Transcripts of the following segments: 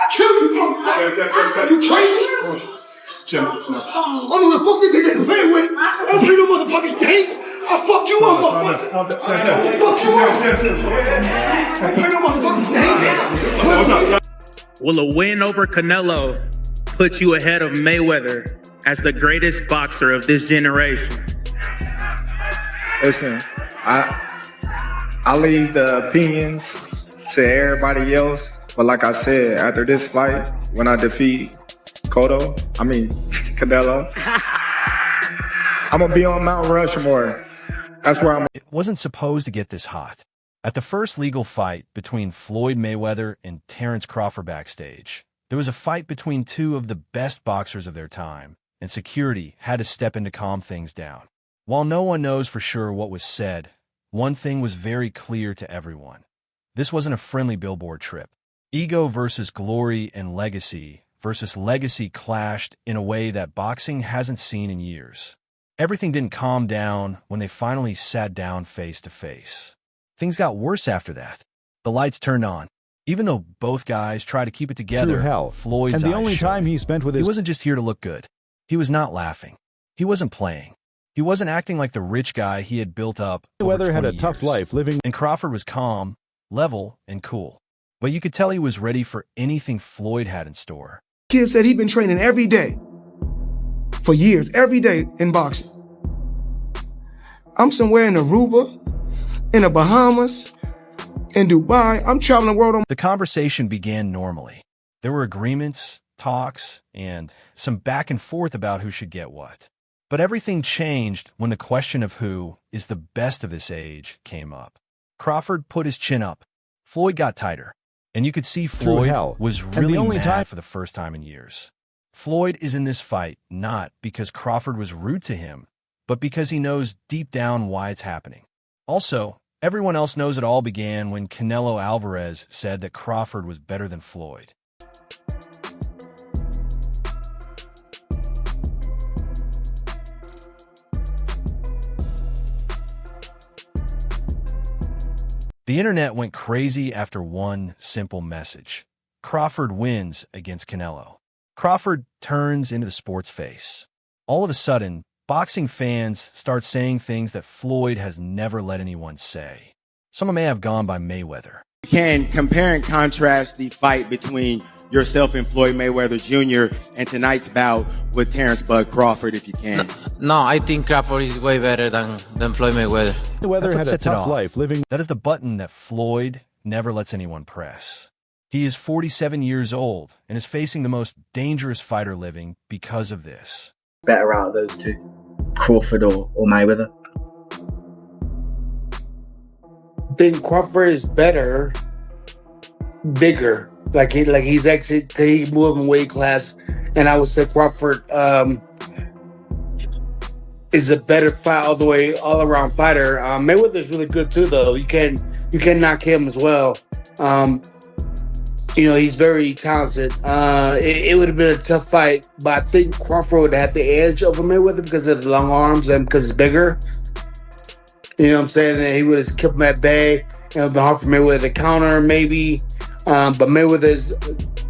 I killed you, motherfucker. You crazy? I don't know the fuck you think they're playing with. I don't play no motherfucking games. I fuck you up, motherfucker. Fuck you up. I play no motherfucking games. Will a win over Canelo put you ahead of Mayweather as the greatest boxer of this generation? Listen, I leave the opinions to everybody else, but like I said, after this fight, when I defeat Canelo, I'm gonna be on Mount Rushmore. That's where I'm. It wasn't supposed to get this hot. At the first legal fight between Floyd Mayweather and Terence Crawford backstage, there was a fight between two of the best boxers of their time, and security had to step in to calm things down. While no one knows for sure what was said, one thing was very clear to everyone. This wasn't a friendly billboard trip. Ego versus glory and legacy versus legacy clashed in a way that boxing hasn't seen in years. Everything didn't calm down when they finally sat down face to face. Things got worse after that. The lights turned on. Even though both guys tried to keep it together, Floyd's and the eyes only shone. time he spent with his... He wasn't just here to look good. He was not laughing. He wasn't playing. He wasn't acting like the rich guy he had built up over 20 Mayweather had a tough years. life living... And Crawford was calm, level, and cool. But you could tell he was ready for anything Floyd had in store. Kid said he'd been training every day for years, every day in boxing. I'm somewhere in Aruba, in the Bahamas, in Dubai. I'm traveling the world. The conversation began normally. There were agreements, talks, and some back and forth about who should get what. But everything changed when the question of who is the best of this age came up. Crawford put his chin up. Floyd got tighter. And you could see Floyd was really mad for the first time in years. Floyd is in this fight not because Crawford was rude to him, but because he knows deep down why it's happening. Also, everyone else knows it all began when Canelo Alvarez said that Crawford was better than Floyd. The internet went crazy after one simple message. Crawford wins against Canelo. Crawford turns into the sports face. All of a sudden, boxing fans start saying things that Floyd has never let anyone say. Some may have gone by Mayweather. You can compare and contrast the fight between yourself and Floyd Mayweather Jr. and tonight's bout with Terence "Bud" Crawford, if you can. No, I think Crawford is way better than Floyd Mayweather. Mayweather had a tough life living... That is the button that Floyd never lets anyone press. He is 47 years old and is facing the most dangerous fighter living because of this. Better out of those two, Crawford or Mayweather? I think Crawford is better, bigger. Like he's actually, he moved in weight class, and I would say Crawford is a better fight all around fighter. Mayweather is really good too, though. You can knock him as well. He's very talented. It would have been a tough fight, but I think Crawford would have the edge over Mayweather because of the long arms and because it's bigger. You know what I'm saying? And he would have kept him at bay. It would have been hard for Mayweather to counter, maybe. But Mayweather's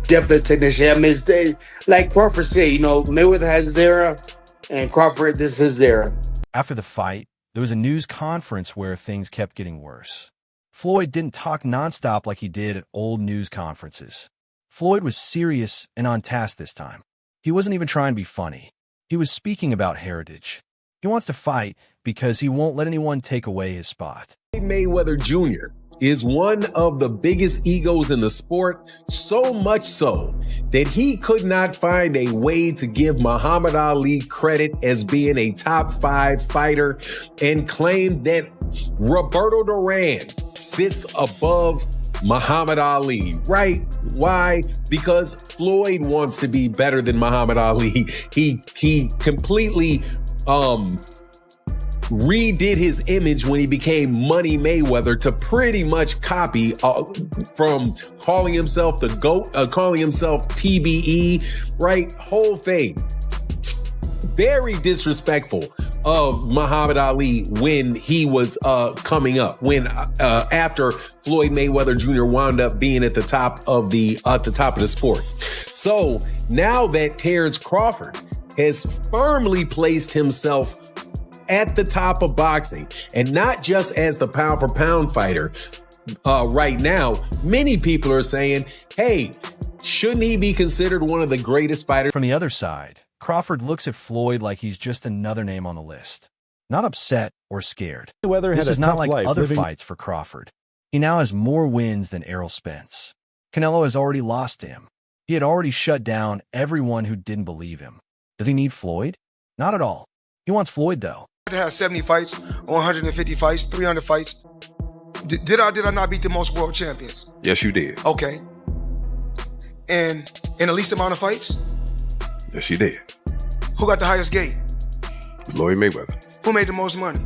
definitely a technician. I mean, like Crawford said, Mayweather has his era, and Crawford, this is his era. After the fight, there was a news conference where things kept getting worse. Floyd didn't talk nonstop like he did at old news conferences. Floyd was serious and on task this time. He wasn't even trying to be funny. He was speaking about heritage. He wants to fight because he won't let anyone take away his spot. Mayweather Jr. is one of the biggest egos in the sport, so much so that he could not find a way to give Muhammad Ali credit as being a top 5 fighter and claimed that Roberto Duran sits above Muhammad Ali, right? Why? Because Floyd wants to be better than Muhammad Ali. He completely redid his image when he became Money Mayweather to pretty much copy from calling himself the GOAT, calling himself TBE, right? Whole thing. Very disrespectful of Muhammad Ali when he was coming up, when after Floyd Mayweather Jr. wound up being at the top of the sport. So now that Terence Crawford has firmly placed himself at the top of boxing, and not just as the pound for pound fighter right now, many people are saying, hey, shouldn't he be considered one of the greatest fighters? From the other side, Crawford looks at Floyd like he's just another name on the list. Not upset or scared. This is not like other fights for Crawford. He now has more wins than Errol Spence. Canelo has already lost to him. He had already shut down everyone who didn't believe him. Does he need Floyd? Not at all. He wants Floyd, though. To have 70 fights, 150 fights, 300 fights. Did I not beat the most world champions? Yes, you did. Okay. And in the least amount of fights? Yes, you did. Who got the highest gate? Floyd Mayweather. Who made the most money?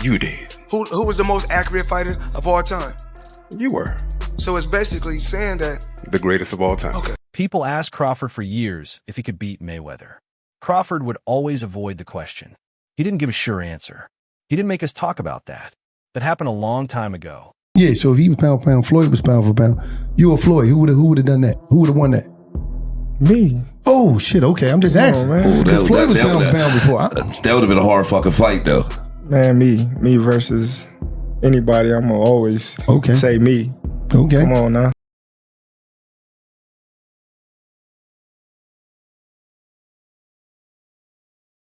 You did. Who was the most accurate fighter of all time? You were. So it's basically saying that... The greatest of all time. Okay. People asked Crawford for years if he could beat Mayweather. Crawford would always avoid the question. He didn't give a sure answer. He didn't make us talk about that. That happened a long time ago. Yeah, so if he was pound for pound, Floyd was pound for pound. You or Floyd, who would have done that? Who would have won that? Me. Oh, shit, okay, I'm just asking. Floyd was pound for pound before. That would have been a hard fucking fight, though. Man, me versus anybody, I'm going to always say me. Okay. Come on now.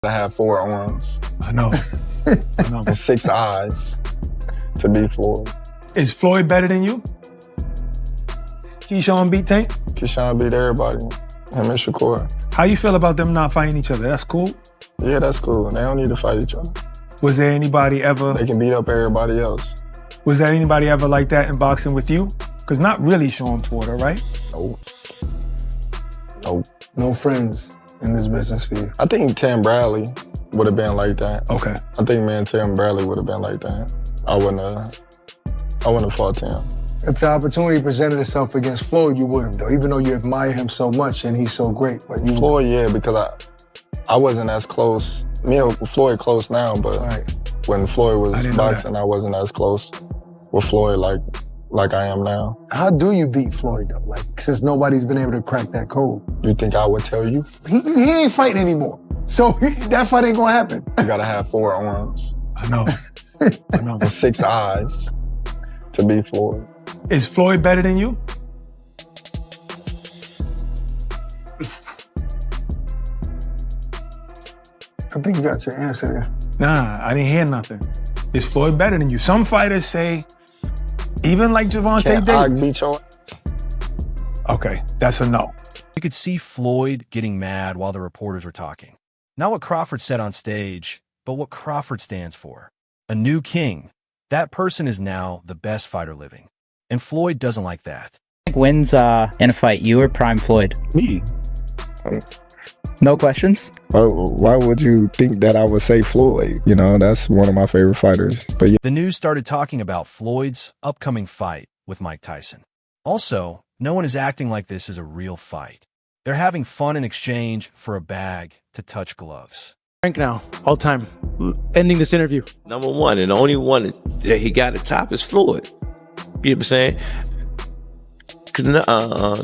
I have 4 arms. I know. And 6 eyes to beat Floyd. Is Floyd better than you? Keyshawn beat Tank? Keyshawn beat everybody. Him and Shakur. How you feel about them not fighting each other? That's cool? Yeah, that's cool. They don't need to fight each other. Was there anybody ever... They can beat up everybody else. Was there anybody ever like that in boxing with you? Because not really Sean Porter, right? Nope. No friends in this business for you. I think Tim Bradley would have been like that. Okay. I think me and Tim Bradley would have been like that. I wouldn't have fought Tim. If the opportunity presented itself against Floyd, you would have, though, even though you admire him so much and he's so great. But you Floyd, yeah, because I wasn't as close. Me and Floyd close now, but when Floyd was boxing, I wasn't as close with Floyd like I am now. How do you beat Floyd, though? Like, since nobody's been able to crack that code. You think I would tell you? He ain't fighting anymore. So that fight ain't gonna happen. You gotta have 4 arms. I know. And 6 eyes to beat Floyd. Is Floyd better than you? I think you got your answer there. Nah, I didn't hear nothing. Is Floyd better than you? Some fighters say, even like Gervonta Davis. I beat your ass? Okay, that's a no. You could see Floyd getting mad while the reporters were talking. Not what Crawford said on stage, but what Crawford stands for. A new king. That person is now the best fighter living. And Floyd doesn't like that. Wins in a fight, you or Prime Floyd? Me. No questions? Why would you think that I would say Floyd? You know, that's one of my favorite fighters. But yeah. The news started talking about Floyd's upcoming fight with Mike Tyson. Also, no one is acting like this is a real fight. They're having fun in exchange for a bag to touch gloves. Rank now, all time, ending this interview. Number one, and the only one that he got at top is Floyd. You know what I'm saying?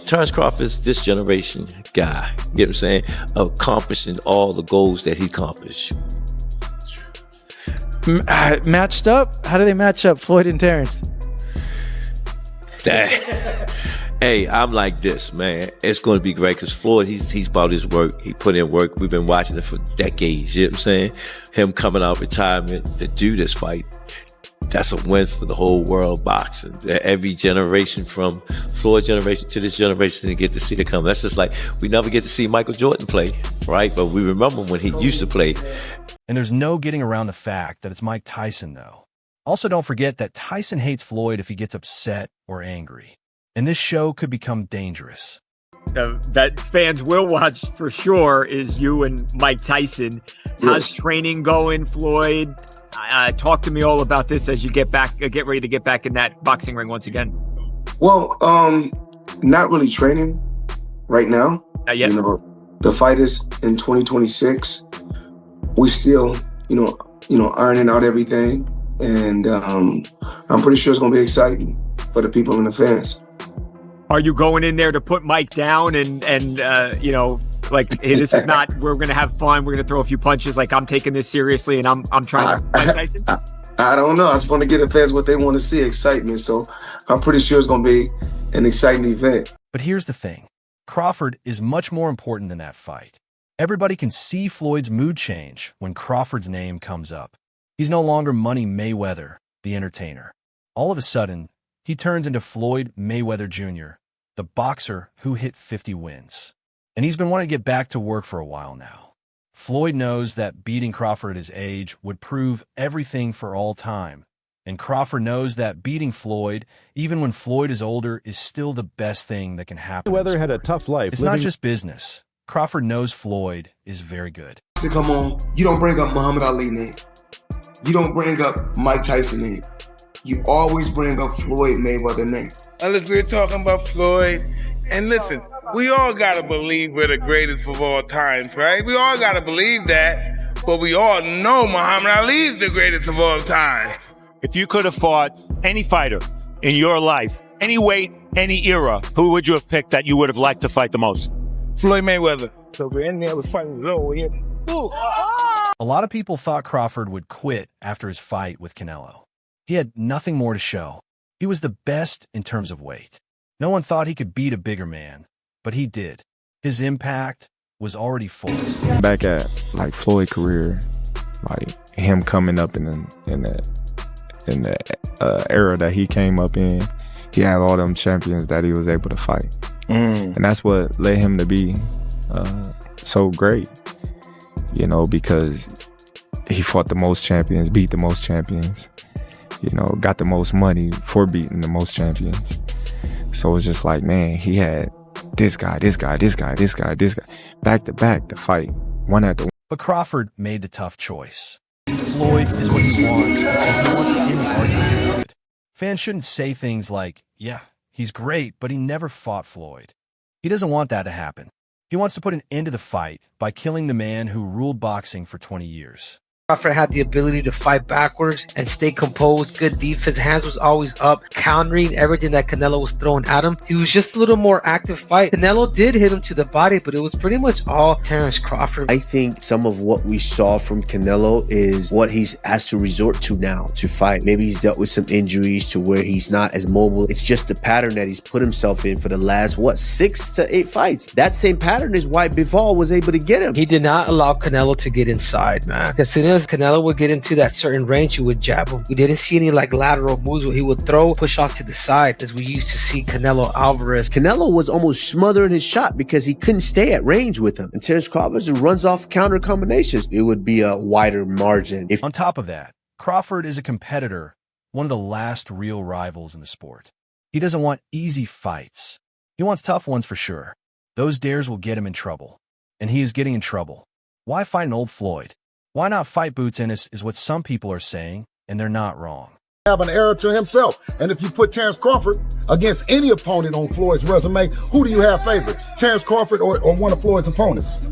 Terence Crawford is this generation guy. You know what I'm saying? Accomplishing all the goals that he accomplished. Matched up? How do they match up, Floyd and Terence? Hey, I'm like this, man. It's going to be great because Floyd, he's about his work. He put in work. We've been watching it for decades. You know what I'm saying? Him coming out of retirement to do this fight, that's a win for the whole world boxing. Every generation from Floyd generation to this generation to get to see it come. That's just like we never get to see Michael Jordan play, right? But we remember when he used to play. And there's no getting around the fact that it's Mike Tyson, though. Also, don't forget that Tyson hates Floyd if he gets upset or angry. And this show could become dangerous. That fans will watch for sure is you and Mike Tyson. How's training going, Floyd? Talk to me all about this as you get ready to get back in that boxing ring once again. Well, not really training right now. Not yet. You know, the fight is in 2026. We still ironing out everything. And I'm pretty sure it's going to be exciting for the people and the fans. Are you going in there to put Mike down and like, hey, this is not, we're going to have fun, we're going to throw a few punches, like I'm taking this seriously and I'm trying to Mike Tyson? I don't know. I just want to give the fans what they want to see, excitement. So I'm pretty sure it's going to be an exciting event. But here's the thing. Crawford is much more important than that fight. Everybody can see Floyd's mood change when Crawford's name comes up. He's no longer Money Mayweather, the entertainer. All of a sudden, he turns into Floyd Mayweather Jr., the boxer who hit 50 wins. And he's been wanting to get back to work for a while now. Floyd knows that beating Crawford at his age would prove everything for all time. And Crawford knows that beating Floyd, even when Floyd is older, is still the best thing that can happen. Mayweather had a tough life. It's not just business. Crawford knows Floyd is very good. So come on, you don't bring up Muhammad Ali name. You don't bring up Mike Tyson name. You always bring up Floyd Mayweather name. Unless we're talking about Floyd, and listen, we all gotta believe we're the greatest of all times, right? We all gotta believe that, but we all know Muhammad Ali is the greatest of all times. If you could have fought any fighter in your life, any weight, any era, who would you have picked that you would have liked to fight the most? Floyd Mayweather. So we're in there, we're fighting low here. A lot of people thought Crawford would quit after his fight with Canelo. He had nothing more to show. He was the best in terms of weight. No one thought he could beat a bigger man, but he did. His impact was already full. Back at like Floyd's career, like him coming up in the era that he came up in, he had all them champions that he was able to fight. And that's what led him to be so great, because he fought the most champions, beat the most champions, got the most money for beating the most champions. So it's just like, man, he had this guy, back to back to fight, one after one. But Crawford made the tough choice. Floyd is what he wants because he wants any argument good. Fans shouldn't say things like, yeah, he's great, but he never fought Floyd. He doesn't want that to happen. He wants to put an end to the fight by killing the man who ruled boxing for 20 years. Crawford had the ability to fight backwards and stay composed, good defense, hands was always up, countering everything that Canelo was throwing at him. He was just a little more active fight. Canelo did hit him to the body, but it was pretty much all Terence Crawford. I think some of what we saw from Canelo is what he has to resort to now to fight. Maybe he's dealt with some injuries to where he's not as mobile. It's just the pattern that he's put himself in for the last, 6 to 8 fights. That same pattern is why Bivol was able to get him. He did not allow Canelo to get inside, man. As soon as Canelo would get into that certain range, he would jab him. We didn't see any lateral moves where he would throw, push off to the side as we used to see Canelo Alvarez. Canelo was almost smothering his shot because he couldn't stay at range with him. And Terence Crawford runs off counter combinations. It would be a wider margin. On top of that, Crawford is a competitor, one of the last real rivals in the sport. He doesn't want easy fights. He wants tough ones for sure. Those dares will get him in trouble. And he is getting in trouble. Why fight an old Floyd? Why not fight Boots Ennis is what some people are saying, and they're not wrong. Have an error to himself. And if you put Terence Crawford against any opponent on Floyd's resume, who do you have favored? Terence Crawford or one of Floyd's opponents?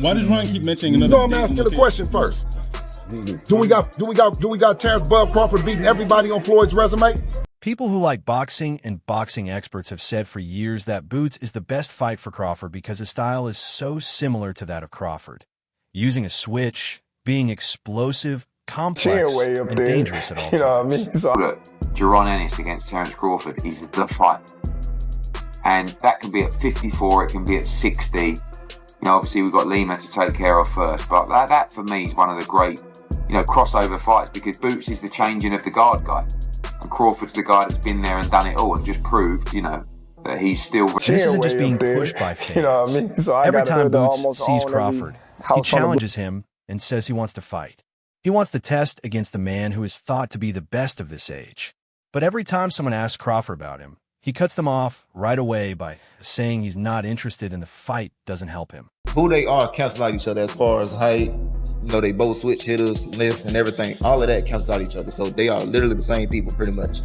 Why does Ron keep mentioning another? No, I'm asking the question first. Do we got Terence Bud Crawford beating everybody on Floyd's resume? People who like boxing and boxing experts have said for years that Boots is the best fight for Crawford because his style is so similar to that of Crawford. Using a switch, being explosive, complex, and dangerous at all times. You know what I mean? So Jaron Ennis against Terence Crawford is the fight. And that can be at 54, it can be at 60. Obviously we've got Lima to take care of first, but that for me is one of the great, crossover fights because Boots is the changing of the guard guy. And Crawford's the guy that's been there and done it all and just proved, that he's still... This isn't just being pushed by fans. You know what I mean? So every time Boots sees Crawford, he challenges him and says he wants to fight. He wants the test against the man who is thought to be the best of this age. But every time someone asks Crawford about him, he cuts them off right away by saying he's not interested and the fight doesn't help him. Who they are cancel out each other as far as height. They both switch hitters, lift, and everything. All of that cancels out each other. So they are literally the same people pretty much.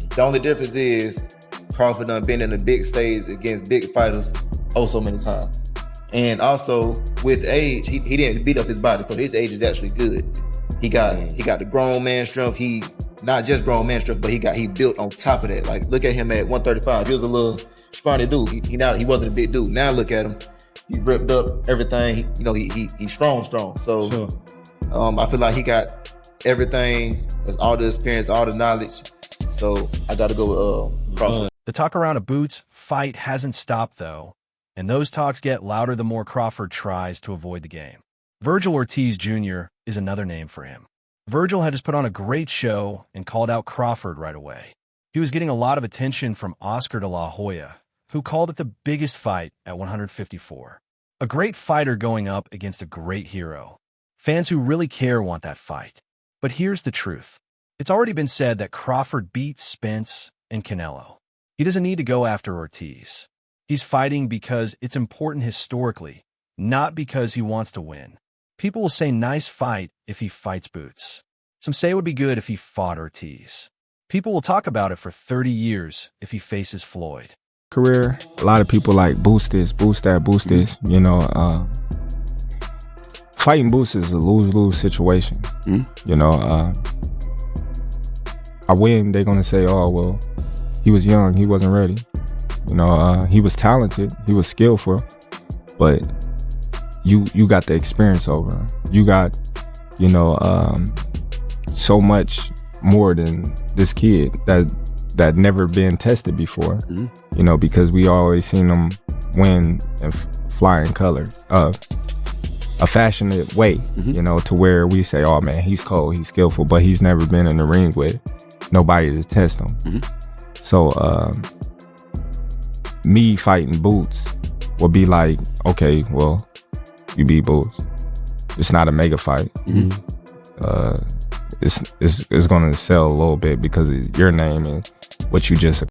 The only difference is Crawford done been in a big stage against big fighters so many times. And also with age, he didn't beat up his body, so his age is actually good. He got the grown man strength. He not just grown man strength, but he built on top of that. Like look at him at 135. He was a little scrawny dude. He wasn't a big dude. Now look at him. He ripped up everything. He's strong. So Sure. I feel like he got everything, all the experience, all the knowledge. So I got to go with Crawford. The talk around a Boots fight hasn't stopped, though, and those talks get louder the more Crawford tries to avoid the game. Virgil Ortiz Jr. is another name for him. Virgil had just put on a great show and called out Crawford right away. He was getting a lot of attention from Oscar de la Hoya, who called it the biggest fight at 154. A great fighter going up against a great hero. Fans who really care want that fight. But here's the truth. It's already been said that Crawford beat Spence and Canelo. He doesn't need to go after Ortiz. He's fighting because it's important historically, not because he wants to win. People will say nice fight if he fights Boots. Some say it would be good if he fought Ortiz. People will talk about it for 30 years if he faces Floyd. Career, a lot of people like boost this, boost that, boost this. Fighting Boots is a lose-lose situation. I win, they're gonna say, oh well, he was young, he wasn't ready. He was talented, he was skillful, but you got the experience over him. You got, so much more than this kid that never been tested before. Because we always seen him win and fly in color. A fashionate way, to where we say, oh man, he's cold, he's skillful, but he's never been in the ring with nobody to test him. So me fighting Boots will be like, okay, well, you beat Boots. It's not a mega fight. It's gonna sell a little bit because of your name and what you just